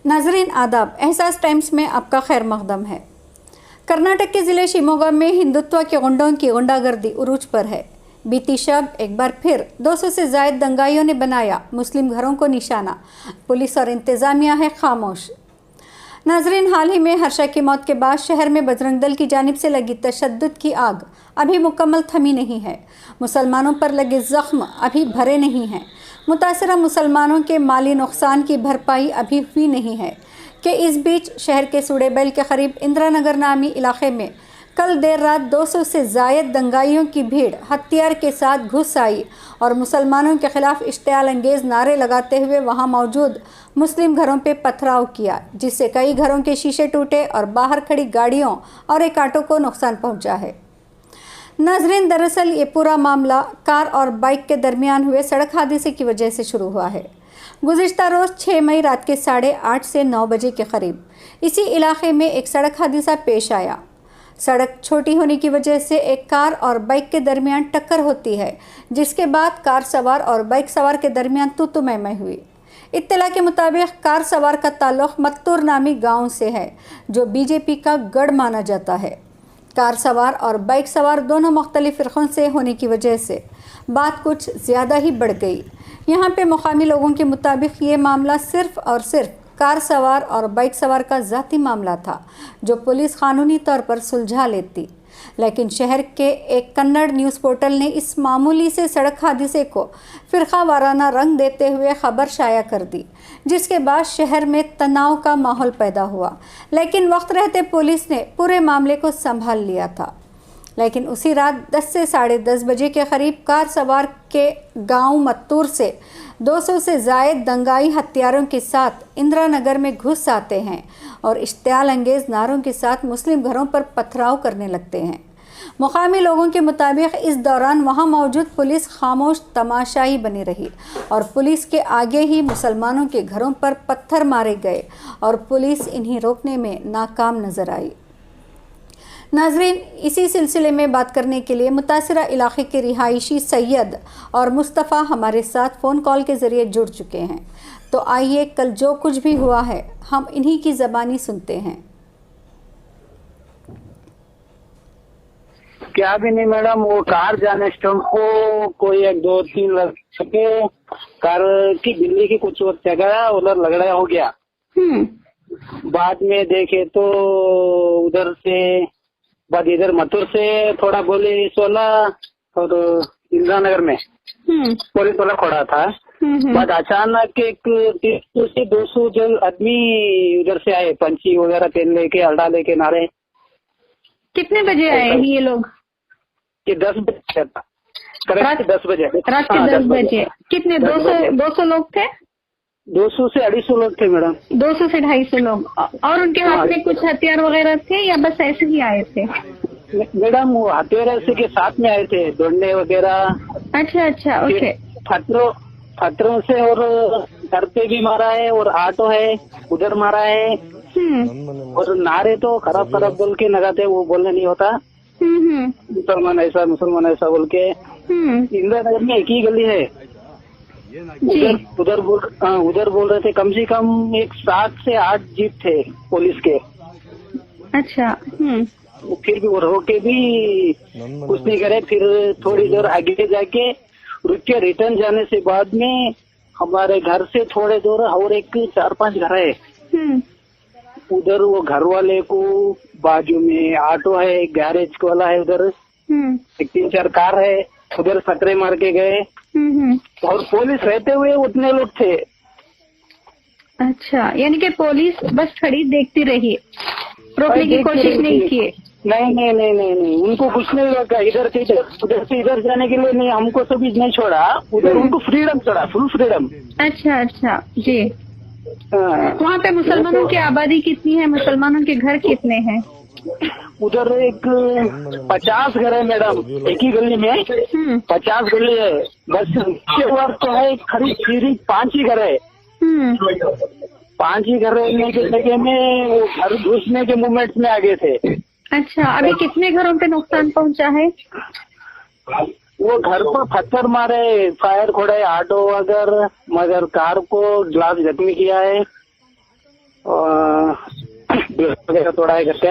नाजरीन आदाब, एहसास टाइम्स में आपका खैर मकदम है। कर्नाटक के ज़िले शिमोगा में हिंदुत्व के गुंडों की गुंडागर्दी उरूज पर है। बीती शब एक बार फिर 200 से ज़ायद दंगाइयों ने बनाया मुस्लिम घरों को निशाना। पुलिस और इंतज़ामिया है खामोश। नाजरीन, हाल ही में हर्षा की मौत के बाद शहर में बजरंग दल की जानिब से लगी तशद्दुद की आग अभी मुकम्मल थमी नहीं है। मुसलमानों पर लगे ज़ख्म अभी भरे नहीं हैं। मुतासरा मुसलमानों के माली नुकसान की भरपाई अभी हुई नहीं है कि इस बीच शहर के सूड़ेबैल के करीब इंदिरा नगर नामी इलाके में कल देर रात 200 से ज़ायद दंगाइयों की भीड़ हथियार के साथ घुस आई और मुसलमानों के खिलाफ इश्तियाल अंगेज़ नारे लगाते हुए वहां मौजूद मुस्लिम घरों पे पथराव किया, जिससे कई घरों के शीशे टूटे और बाहर खड़ी गाड़ियों और एक ऑटो को नुकसान पहुंचा है। नाजरीन, दरअसल ये पूरा मामला कार और बाइक के दरमियान हुए सड़क हादसे की वजह से शुरू हुआ है। गुज़िश्ता रोज़ 6 मई रात के 8:30 से 9 बजे के करीब इसी इलाके में एक सड़क हादसा पेश आया। सड़क छोटी होने की वजह से एक कार और बाइक के दरमियान टक्कर होती है, जिसके बाद कार सवार और बाइक सवार के दरमियान तू-तू-मैं-मैं हुई। इत्तला के मुताबिक कार सवार का ताल्लुक़ मत्तूर नामी गांव से है, जो बीजेपी का गढ़ माना जाता है। कार सवार और बाइक सवार दोनों मुख्तलिफ फ़िरक़ों से होने की वजह से बात कुछ ज़्यादा ही बढ़ गई। यहाँ पे मुकामी लोगों के मुताबिक ये मामला सिर्फ़ और सिर्फ कार सवार और बाइक सवार का ज़ाती मामला था, जो पुलिस कानूनी तौर पर सुलझा लेती। लेकिन शहर के एक कन्नड़ न्यूज़ पोर्टल ने इस मामूली से सड़क हादसे को फ़िरक़ा वाराना रंग देते हुए ख़बर शाया कर दी, जिसके बाद शहर में तनाव का माहौल पैदा हुआ। लेकिन वक्त रहते पुलिस ने पूरे मामले को संभाल लिया था। लेकिन उसी रात 10 से 10:30 बजे के करीब कार सवार के गांव मत्तूर से 200 से ज़ायद दंगाई हथियारों के साथ इंदिरा नगर में घुस आते हैं और इश्तियाल अंगेज़ नारों के साथ मुस्लिम घरों पर पथराव करने लगते हैं। मुकामी लोगों के मुताबिक इस दौरान वहां मौजूद पुलिस खामोश तमाशाई बनी रही और पुलिस के आगे ही मुसलमानों के घरों पर पत्थर मारे गए और पुलिस इन्हें रोकने में नाकाम नजर आई। नाजरीन, इसी सिलसिले में बात करने के लिए मुतासरा इलाके के रिहायशी सैयद और मुस्तफ़ा हमारे साथ फ़ोन कॉल के ज़रिए जुड़ चुके हैं। तो आइए कल जो कुछ भी हुआ है हम इन्हीं की ज़बानी सुनते हैं। क्या भी नहीं मैडम, वो कार जाने स्टॉप को कोई 1-2-3 लड़के कार की बिल्ली की कुछ जगह उधर लगड़ा हो गया। बाद में देखे तो उधर से बाद इधर मथुर से थोड़ा पुलिस वाला और इंदिरा नगर में पुलिस वाला खड़ा था। बाद अचानक एक 300 से 200 जो आदमी उधर से आए, पंची वगैरह पेन लेके अल्डा लेके नारे। कितने बजे आए हैं ये लोग? ये 10 बजे था, करेक्ट 10 बजे रात के 10 बजे। कितने 200 लोग थे? 200 से 250 लोग थे मैडम। 200 से 250 लोग। और उनके हाथ में कुछ हथियार वगैरह थे या बस ऐसे ही आए थे? मैडम वो हथियार ऐसे के साथ में आए थे, डंडे वगैरह। अच्छा ओके। पत्थरों से और घर पे भी मारा है और ऑटो है उधर मारा है। और नारे तो खराब बोल के लगाते, वो बोलने नहीं होता। मुसलमान ऐसा बोल के। इंदिरा नगर में एक ही गली है, उधर बोल रहे थे कम से कम एक 7 से 8 जीप थे पुलिस के। अच्छा। फिर भी वो रोके भी कुछ नहीं करे। फिर थोड़ी देर आगे जाके रुक के रिटर्न जाने से बाद में हमारे घर से थोड़े दूर और एक 4-5 घर है, उधर वो घर वाले को बाजू में ऑटो है, गैरेज वाला है, उधर 3-4 कार है, उधर सटरे मार के गए। और पुलिस रहते हुए उतने लोग थे। अच्छा, यानी कि पुलिस बस खड़ी देखती रही, रोकने की कोशिश नहीं की? नहीं, उनको कुछ नहीं लगा। इधर से इधर जाने के लिए नहीं, हमको तो भी नहीं छोड़ा, उधर उनको फ्रीडम छोड़ा, फुल फ्रीडम। अच्छा जी। वहाँ पे मुसलमानों की आबादी कितनी है? मुसलमानों के घर कितने हैं? उधर एक 50 घर है मैडम, एक ही गली में 50 गली है। बस तो है खरीद 5 ही घर है। 5 ही घर रहने के जगह में वो घर घुसने के मूवमेंट में आ गए थे। अच्छा, अभी कितने घरों पे नुकसान पहुंचा है? वो घर पर पत्थर मारे, फायर खोड़ा है ऑटो वगैरह, मगर कार को ग्लास जख्मी किया है और वगैरह तोड़ा है करके।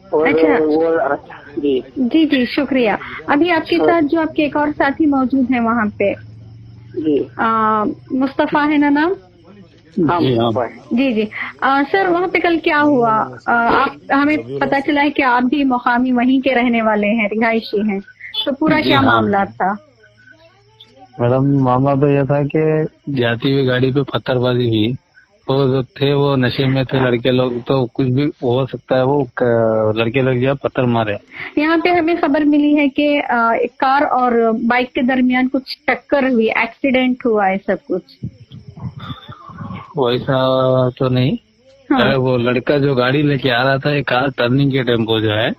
और अच्छा। वो जी जी जी शुक्रिया। अभी आपके साथ जो आपके एक और साथी मौजूद हैं वहाँ पे, जी मुस्तफा है ना नाम? हाँ जी जी। सर वहाँ पे कल क्या हुआ? आप हमें पता चला है कि आप भी मुकामी वहीं के रहने वाले हैं, रिहायशी हैं, तो पूरा क्या मामला था? मैडम मामला तो यह था कि जाती हुई गाड़ी पे पत्थरबाजी हुई। वो जो थे वो नशे में थे लड़के लोग, तो कुछ भी हो सकता है, वो लड़के लग गया पत्थर मारे। यहाँ पे हमें खबर मिली है कि एक कार और बाइक के दरमियान कुछ टक्कर हुई, एक्सीडेंट हुआ है सब कुछ। वैसा तो नहीं। हाँ। वो लड़का जो गाड़ी लेके आ रहा था, एक कार टर्निंग के टेम्पो जो है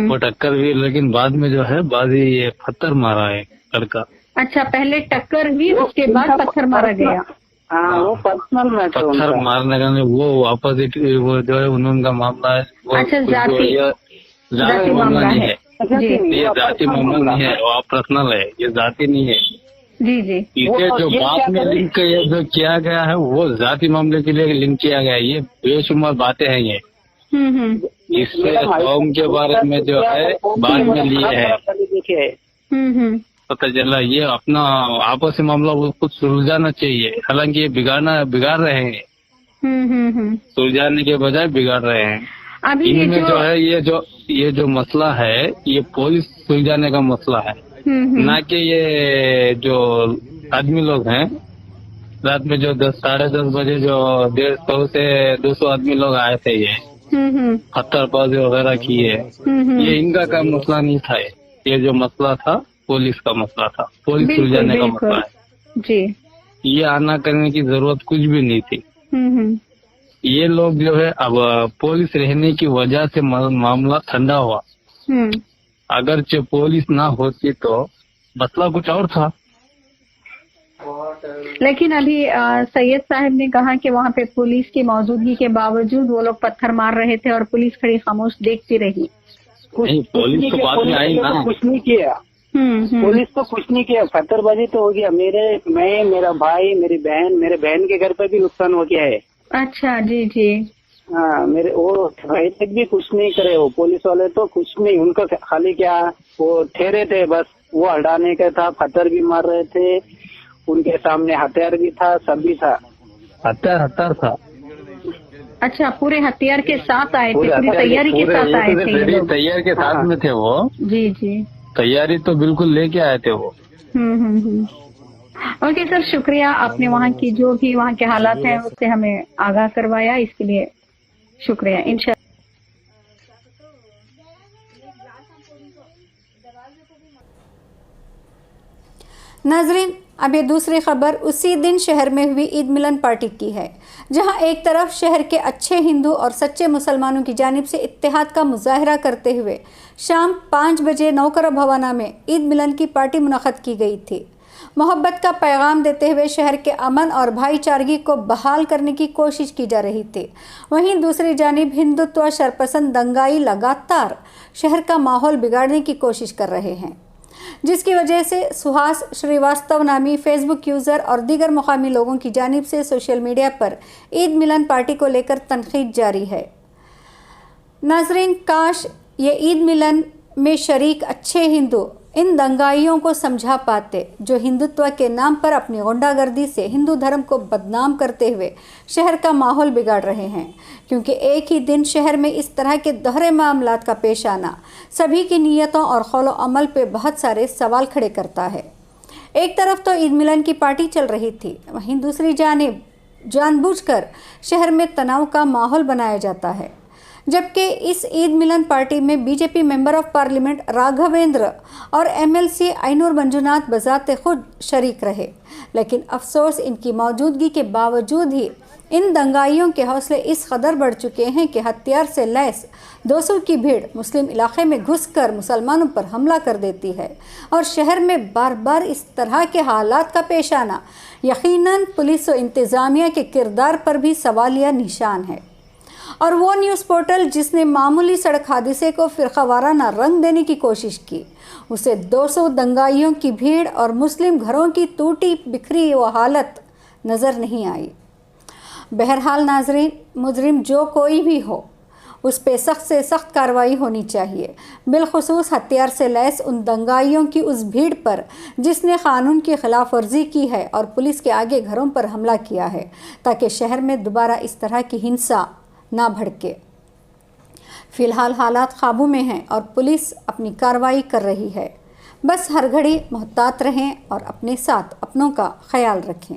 वो टक्कर हुई, लेकिन बाद में जो है बाजी ये पत्थर मारा है लड़का। अच्छा, पहले टक्कर हुई उसके बाद पत्थर मारा गया। हाँ वो पर्सनल मैटर पत्थर मारने का नहीं, वो अपोजिट वो जो है उनका मामला है। वो अच्छा, जाति मामला नहीं है, जी ये जाति मामला नहीं है, वो पर्सनल है, ये जाति नहीं है। जी जी। इसे जो बात में लिंक जो किया गया है वो जाति मामले के लिए लिंक किया गया है। ये बेशुमार बातें हैं ये। इससे कौम के बारे में जो है बाद में लिए है, पता चला ये अपना आपसी मामला वो खुद सुलझाना चाहिए। हालांकि ये बिगाड़ रहे हैं, सुलझाने के बजाय बिगाड़ रहे हैं। अभी इनमें जो है ये जो मसला है ये पुलिस सुलझाने का मसला है, ना कि ये जो आदमी लोग हैं रात में जो 10-10:30 बजे जो 150 से 200 आदमी लोग आए थे, ये पत्थरबाजी वगैरह किए, ये इनका का मसला नहीं था। ये जो मसला था पुलिस का मसला था, पुलिस सुलझाने का मसला है जी। ये आना करने की जरूरत कुछ भी नहीं थी। ये लोग जो है अब पुलिस रहने की वजह से मामला ठंडा हुआ। अगर पुलिस ना होती तो मसला कुछ और था। लेकिन अभी सैयद साहब ने कहा कि वहाँ पे पुलिस की मौजूदगी के बावजूद वो लोग पत्थर मार रहे थे और पुलिस खड़ी खामोश देखती रही। नहीं, पुलिस तो बाद में आई ना, कुछ नहीं किया। पुलिस तो कुछ नहीं किया, पत्थरबाजी तो हो गया। मेरा भाई, मेरी बहन, मेरे बहन के घर पे भी नुकसान हो गया है। अच्छा जी जी। हाँ, मेरे वो भाई तक भी कुछ नहीं करे, वो पुलिस वाले तो कुछ नहीं, उनका खाली क्या वो ठहरे थे बस, वो हटाने का था। पत्थर भी मार रहे थे, उनके सामने हथियार भी था, सब भी था। हथियार था। अच्छा, पूरे हथियार के साथ आए थे, पूरी तैयारी के साथ आए थे ये लोग। तैयार के साथ में थे वो। जी जी, तैयारी तो बिल्कुल लेके आए थे वो। ओके सर, शुक्रिया, आपने वहाँ की जो भी वहाँ के हालात हैं उससे हमें आगाह करवाया, इसके लिए शुक्रिया। इंशाल्लाह। नाजरीन, अब ये दूसरी खबर उसी दिन शहर में हुई ईद मिलन पार्टी की है, जहां एक तरफ शहर के अच्छे हिंदू और सच्चे मुसलमानों की जानिब से इत्तेहाद का मुजाहरा करते हुए शाम 5 बजे नौकरा भवाना में ईद मिलन की पार्टी मुनक़्क़द की गई थी। मोहब्बत का पैगाम देते हुए शहर के अमन और भाईचारगी को बहाल करने की कोशिश की जा रही थी। वहीं दूसरी जानिब हिंदुत्व शरपसंद दंगाई लगातार शहर का माहौल बिगाड़ने की कोशिश कर रहे हैं, जिसकी वजह से सुहास श्रीवास्तव नामी फेसबुक यूज़र और दीगर मुकामी लोगों की जानिब से सोशल मीडिया पर ईद मिलन पार्टी को लेकर तनकीद जारी है। नाजरीन, काश ये ईद मिलन में शरीक अच्छे हिंदू इन दंगाइयों को समझा पाते जो हिंदुत्व के नाम पर अपनी गुंडागर्दी से हिंदू धर्म को बदनाम करते हुए शहर का माहौल बिगाड़ रहे हैं, क्योंकि एक ही दिन शहर में इस तरह के दोहरे मामलात का पेश आना सभी की नीयतों और खौलो अमल पे बहुत सारे सवाल खड़े करता है। एक तरफ तो ईद मिलन की पार्टी चल रही थी, वहीं दूसरी जानिब जानबूझकर शहर में तनाव का माहौल बनाया जाता है, जबकि इस ईद मिलन पार्टी में BJP member of parliament Raghavendra और एमएलसी आइनूर मंजूनाथ बजाते खुद शरीक रहे। लेकिन अफसोस, इनकी मौजूदगी के बावजूद ही इन दंगाइयों के हौसले इस कदर बढ़ चुके हैं कि हथियार से लैस 200 की भीड़ मुस्लिम इलाके में घुसकर मुसलमानों पर हमला कर देती है और शहर में बार बार इस तरह के हालात का पेश आना यकीनन पुलिस और इंतज़ामिया के किरदार पर भी सवालिया निशान है। और वो न्यूज़ पोर्टल जिसने मामूली सड़क हादसे को फिरकावाराना रंग देने की कोशिश की, उसे 200 दंगाइयों की भीड़ और मुस्लिम घरों की टूटी बिखरी वो हालत नज़र नहीं आई। बहरहाल नाजरीन, मुजरिम जो कोई भी हो उस पे सख्त से सख्त कार्रवाई होनी चाहिए, बिलखुसूस हथियार से लैस उन दंगाइयों की उस भीड़ पर जिसने कानून की खिलाफ वर्जी की है और पुलिस के आगे घरों पर हमला किया है, ताकि शहर में दोबारा इस तरह की हिंसा ना भड़के। फ़िलहाल हालात काबू में हैं और पुलिस अपनी कार्रवाई कर रही है। बस हर घड़ी मोहतात रहें और अपने साथ अपनों का ख्याल रखें।